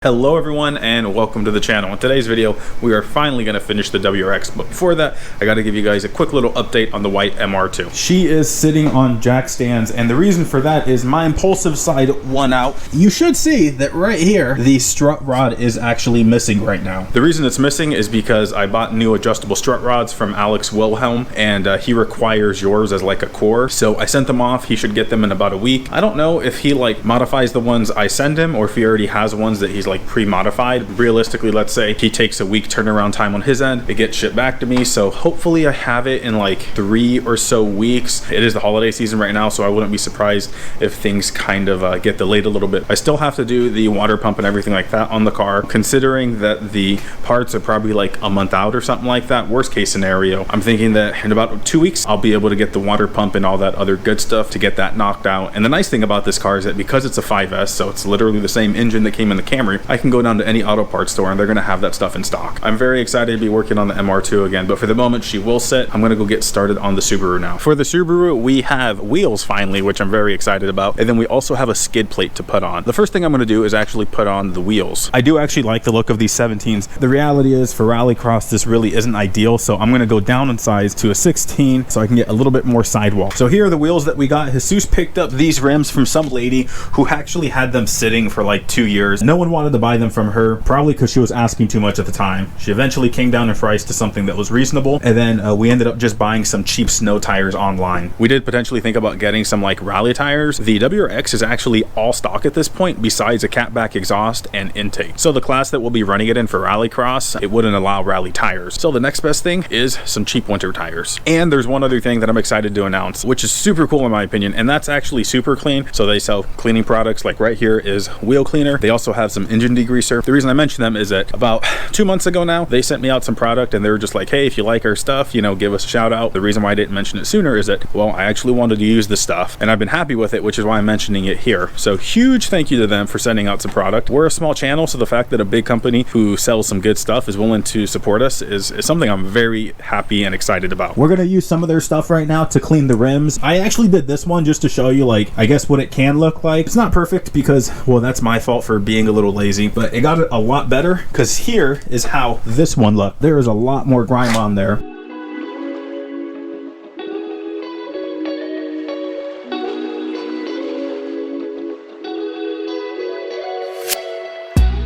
Hello everyone and welcome to the channel. In today's video we are finally going to finish the WRX, but before that I got to give you guys a quick little update on the white MR2. She is sitting on jack stands, and the reason for that is my impulsive side won out. You should see that right here the strut rod is actually missing right now. The reason it's missing is because I bought new adjustable strut rods from Alex Wilhelm, and he requires yours as like a core, so I sent them off. He should get them in about a week. I don't know if he like modifies the ones I send him or if he already has ones that he's like pre-modified. Realistically, let's say he takes a week turnaround time on his end, it gets shipped back to me, so hopefully I have it in like 3 or so weeks. It is the holiday season right now, so I wouldn't be surprised if things kind of get delayed a little bit. I still have to do the water pump and everything like that on the car, considering that the parts are probably like a month out or something like that. Worst case scenario, I'm thinking that in about 2 weeks I'll be able to get the water pump and all that other good stuff to get that knocked out. And the nice thing about this car is that because it's a 5S, so it's literally the same engine that came in the Camry, I can go down to any auto parts store and they're going to have that stuff in stock. I'm very excited to be working on the MR2 again, but for the moment she will sit. I'm going to go get started on the Subaru now. For the Subaru we have wheels finally, which I'm very excited about, and then we also have a skid plate to put on. The first thing I'm going to do is actually put on the wheels. I do actually like the look of these 17s. The reality is for rallycross this really isn't ideal, so I'm going to go down in size to a 16 so I can get a little bit more sidewall. So here are the wheels that we got. Jesus picked up these rims from some lady who actually had them sitting for like 2 years. No one wanted to buy them from her, probably because she was asking too much at the time. She eventually came down in price to something that was reasonable, and then we ended up just buying some cheap snow tires online. We did potentially think about getting some like rally tires. The WRX is actually all stock at this point besides a catback exhaust and intake. So the class that we'll be running it in for rallycross, it wouldn't allow rally tires. So the next best thing is some cheap winter tires. And there's one other thing that I'm excited to announce, which is super cool in my opinion, and that's actually Super Clean. So they sell cleaning products, like right here is wheel cleaner. They also have some engine degreaser. The reason I mention them is that about 2 months ago now, they sent me out some product and they were just like, hey, if you like our stuff, you know, give us a shout out. The reason why I didn't mention it sooner is that, well, I actually wanted to use the stuff and I've been happy with it, which is why I'm mentioning it here. So huge thank you to them for sending out some product. We're a small channel, so the fact that a big company who sells some good stuff is willing to support us is something I'm very happy and excited about. We're gonna use some of their stuff right now to clean the rims. I actually did this one just to show you, like, I guess what it can look like. It's not perfect because, well, that's my fault for being a little lazy, but it got it a lot better because here is how this one looked. There is a lot more grime on there.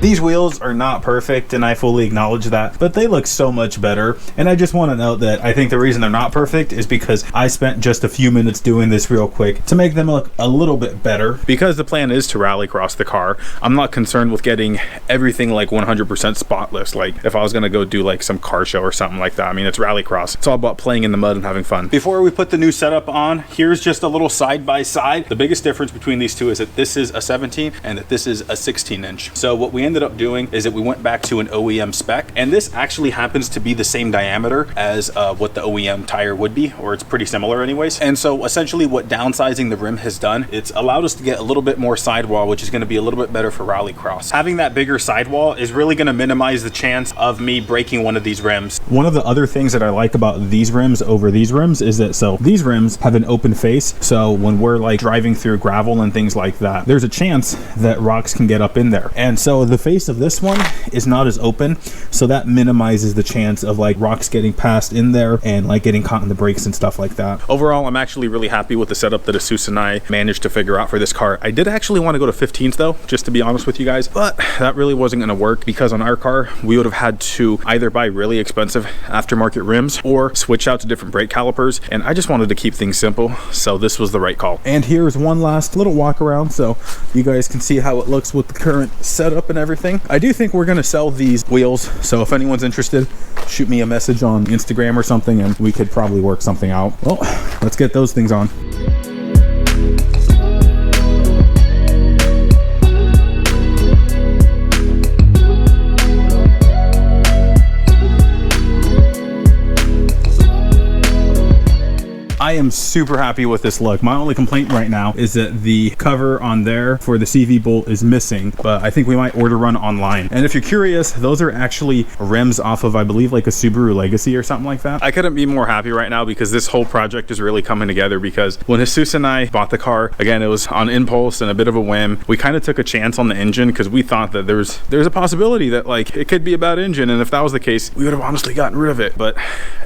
These wheels are not perfect, and I fully acknowledge that, but they look so much better. And I just want to note that I think the reason they're not perfect is because I spent just a few minutes doing this real quick to make them look a little bit better. Because the plan is to rallycross the car, I'm not concerned with getting everything like 100% spotless. Like if I was going to go do like some car show or something like that. I mean, it's rallycross. It's all about playing in the mud and having fun. Before we put the new setup on, here's just a little side by side. The biggest difference between these two is that this is a 17 and that this is a 16 inch. So what we ended up doing is that we went back to an OEM spec, and this actually happens to be the same diameter as what the OEM tire would be, or it's pretty similar anyways. And so essentially what downsizing the rim has done, it's allowed us to get a little bit more sidewall, which is going to be a little bit better for rallycross. Having that bigger sidewall is really going to minimize the chance of me breaking one of these rims. One of the other things that I like about these rims over these rims is that, so these rims have an open face, so when we're like driving through gravel and things like that, there's a chance that rocks can get up in there. And so the face of this one is not as open, so that minimizes the chance of like rocks getting passed in there and like getting caught in the brakes and stuff like that. Overall, I'm actually really happy with the setup that Jesus and I managed to figure out for this car. I did actually want to go to 15s though, just to be honest with you guys, but that really wasn't going to work because on our car we would have had to either buy really expensive aftermarket rims or switch out to different brake calipers, and I just wanted to keep things simple, so this was the right call. And here's one last little walk around so you guys can see how it looks with the current setup and everything. I do think we're going to sell these wheels, so if anyone's interested, shoot me a message on Instagram or something and we could probably work something out. Well, let's get those things on. I am super happy with this look. My only complaint right now is that the cover on there for the CV bolt is missing, but I think we might order one online. And if you're curious, those are actually rims off of, I believe, like a Subaru Legacy or something like that. I couldn't be more happy right now because this whole project is really coming together, because when Jesus and I bought the car, again, it was on impulse and a bit of a whim. We kind of took a chance on the engine because we thought that there's a possibility that like it could be a bad engine, and if that was the case, we would have honestly gotten rid of it. But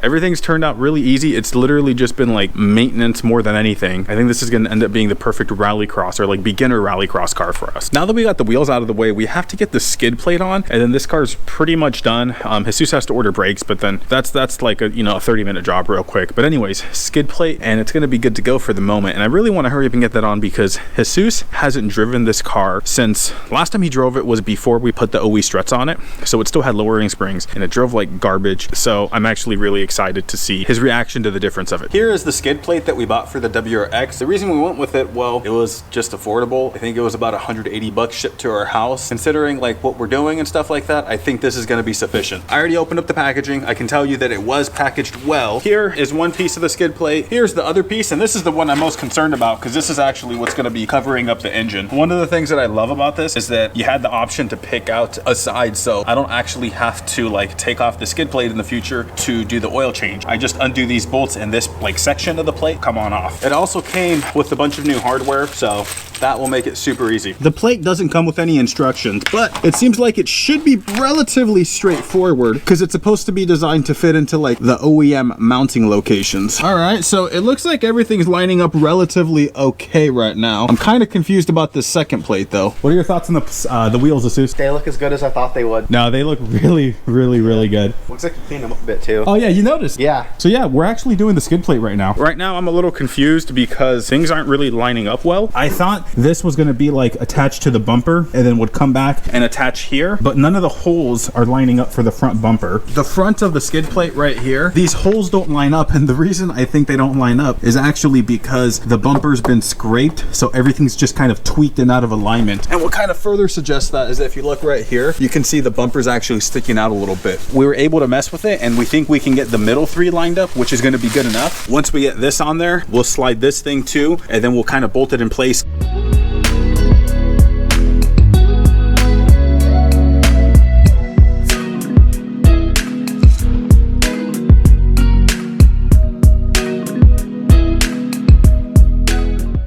everything's turned out really easy. It's literally just been like maintenance more than anything. I think this is going to end up being the perfect rallycross, or like beginner rallycross car for us. Now that we got the wheels out of the way, we have to get the skid plate on, and then this car's pretty much done. Jesus has to order brakes, but then that's like a, a 30-minute job real quick. But anyways, skid plate, and it's going to be good to go for the moment. And I really want to hurry up and get that on because Jesus hasn't driven this car since last time he drove it was before we put the OE struts on it, so it still had lowering springs and it drove like garbage. So I'm actually really excited to see his reaction to the difference of it. Here is the skid plate that we bought for the WRX. The reason we went with it, well, it was just affordable. I think it was about 180 bucks shipped to our house. Considering like what we're doing and stuff like that, I think this is going to be sufficient. I already opened up the packaging. I can tell you that it was packaged well. Here is one piece of the skid plate. Here's the other piece, and this is the one I'm most concerned about because this is actually what's going to be covering up the engine. One of the things that I love about this is that you had the option to pick out a side, so I don't actually have to like take off the skid plate in the future to do the oil change. I just undo these bolts and this like section of the plate come on off. It also came with a bunch of new hardware, so that will make it super easy. The plate doesn't come with any instructions, but it seems like it should be relatively straightforward because it's supposed to be designed to fit into like the OEM mounting locations. All right, so it looks like everything's lining up relatively okay right now. I'm kind of confused about this second plate though. What are your thoughts on the wheels, Jesus? They look as good as I thought they would. No, they look really, really, really good. Looks like you cleaned them up a bit too. Oh yeah, you noticed? Yeah. So yeah, we're actually doing the skid plate right now. Right now, I'm a little confused because things aren't really lining up well. I thought this was going to be like attached to the bumper and then would come back and attach here, but none of the holes are lining up for the front bumper. The front of the skid plate right here, these holes don't line up, and the reason I think they don't line up is actually because the bumper's been scraped, so everything's just kind of tweaked and out of alignment. And what kind of further suggests that is that if you look right here, you can see the bumper's actually sticking out a little bit. We were able to mess with it, and we think we can get the middle three lined up, which is going to be good enough. Once we get this on there, we'll slide this thing too, and then we'll kind of bolt it in place.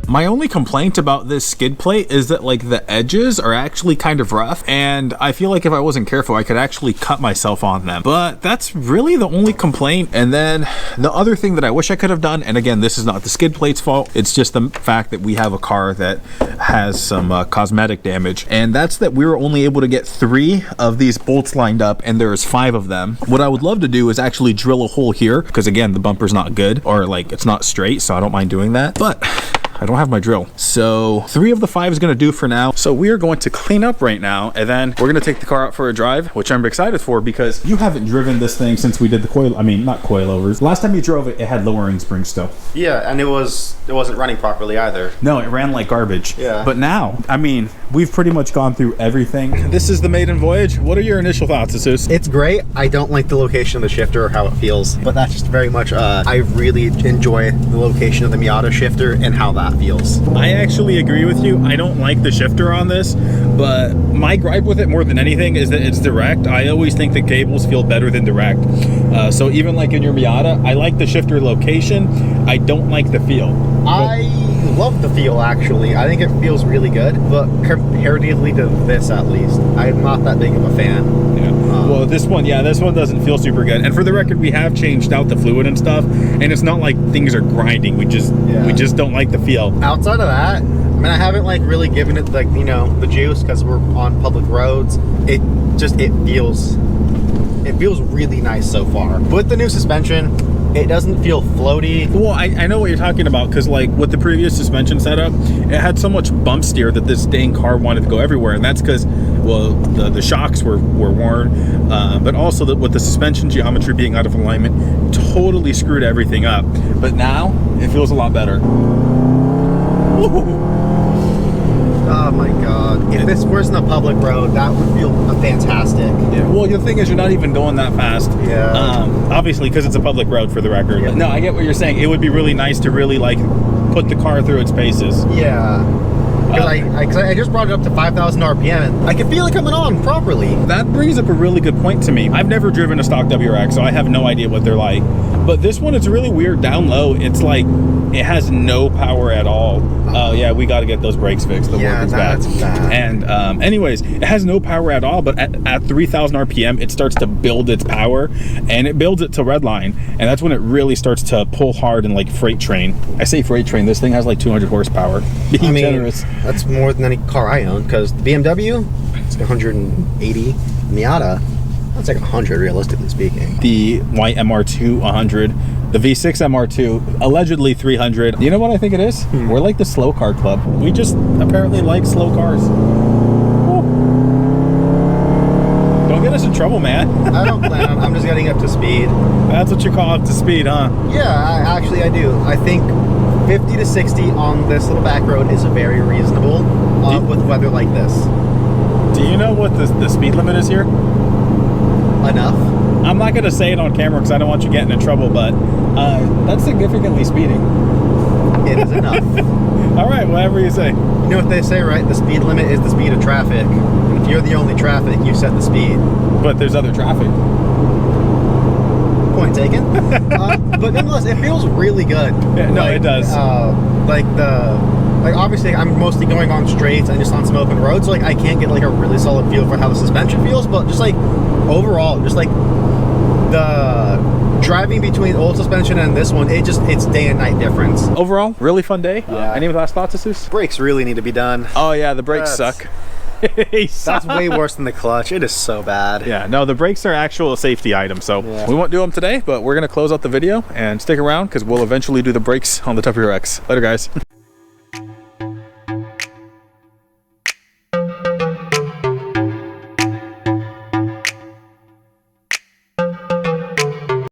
My only complaint about this skid plate is that like the edges are actually kind of rough, and I feel like if I wasn't careful, I could actually cut myself on them. But that's really the only complaint. And then the other thing that I wish I could have done, and again, this is not the skid plate's fault, it's just the fact that we have a car that has some cosmetic damage, and that's that we were only able to get 3 of these bolts lined up, and there's 5 of them. What I would love to do is actually drill a hole here, because again, the bumper's not good, or like it's not straight, so I don't mind doing that, but I don't have my drill. So 3 of the 5 is gonna do for now. So we are going to clean up right now, and then we're gonna take the car out for a drive, which I'm excited for because you haven't driven this thing since we did the coil, I mean, not coilovers. Last time you drove it, it had lowering springs still. Yeah, and it wasn't running properly either. No, it ran like garbage. Yeah. But now, I mean, we've pretty much gone through everything. This is the maiden voyage. What are your initial thoughts, Jesus? It's great. I don't like the location of the shifter or how it feels, but that's just very much, I really enjoy the location of the Miata shifter and how that feels. I actually agree with you. I don't like the shifter on this, but my gripe with it more than anything is that it's direct. I always think the cables feel better than direct. So even like in your Miata, I like the shifter location. I don't like the feel. I love the feel, actually. I think it feels really good, but comparatively to this, at least, I'm not that big of a fan. Yeah. Well, this one doesn't feel super good. And for the record, we have changed out the fluid and stuff, and it's not like things are grinding. We just don't like the feel. Outside of that, I mean, I haven't like really given it like, you know, the juice because we're on public roads. It feels really nice so far. With the new suspension, it doesn't feel floaty. Well, I know what you're talking about, because like with the previous suspension setup, it had so much bump steer that this dang car wanted to go everywhere, and that's because, well, the shocks were worn, but also with the suspension geometry being out of alignment, totally screwed everything up. But now it feels a lot better. Woo! Oh my god. If this was in a public road, that would feel fantastic. Yeah. Well, the thing is, you're not even going that fast. Yeah. Obviously, because it's a public road, for the record. Yeah. No, I get what you're saying. It would be really nice to really like put the car through its paces. Yeah. Because I just brought it up to 5,000 RPM and I can feel it coming on properly. That brings up a really good point to me. I've never driven a stock WRX, so I have no idea what they're like. But this one, it's really weird down low. It's like, it has no power at all. Oh yeah, we got to get those brakes fixed. The work is bad. And anyways, it has no power at all, but at 3,000 RPM, it starts to build its power, and it builds it to redline, and that's when it really starts to pull hard and like freight train. I say freight train, this thing has like 200 horsepower. Being generous. That's more than any car I own, because the BMW, it's like 180. Miata, that's like 100 realistically speaking. The white MR2 100, the V6 MR2 allegedly 300. You know what I think it is? We're like the slow car club. We just apparently like slow cars. Woo. Don't get us in trouble, man. I don't plan on. I'm just getting up to speed. That's what you call up to speed, huh? Yeah, actually I do. I think 50 to 60 on this little back road is very reasonable with weather like this. Do you know what the speed limit is here? Enough. I'm not going to say it on camera because I don't want you getting in trouble, but that's significantly speeding. It is enough. All right, whatever you say. You know what they say, right? The speed limit is the speed of traffic. And if you're the only traffic, you set the speed. But there's other traffic. Point taken. But nonetheless, it feels really good. Yeah, no, like, it does. Like obviously I'm mostly going on straights and just on some open roads, so like I can't get like a really solid feel for how the suspension feels, but just like overall, just like the driving between old suspension and this one, it's day and night difference. Overall, really fun day. Yeah. Any last thoughts, Jesus? Brakes really need to be done. Oh yeah, the brakes suck. That's way worse than the clutch. It is so bad. Yeah, no, the brakes are actual safety items, so we won't do them today, but we're gonna close out the video and stick around because we'll eventually do the brakes on the WRX. Later, guys.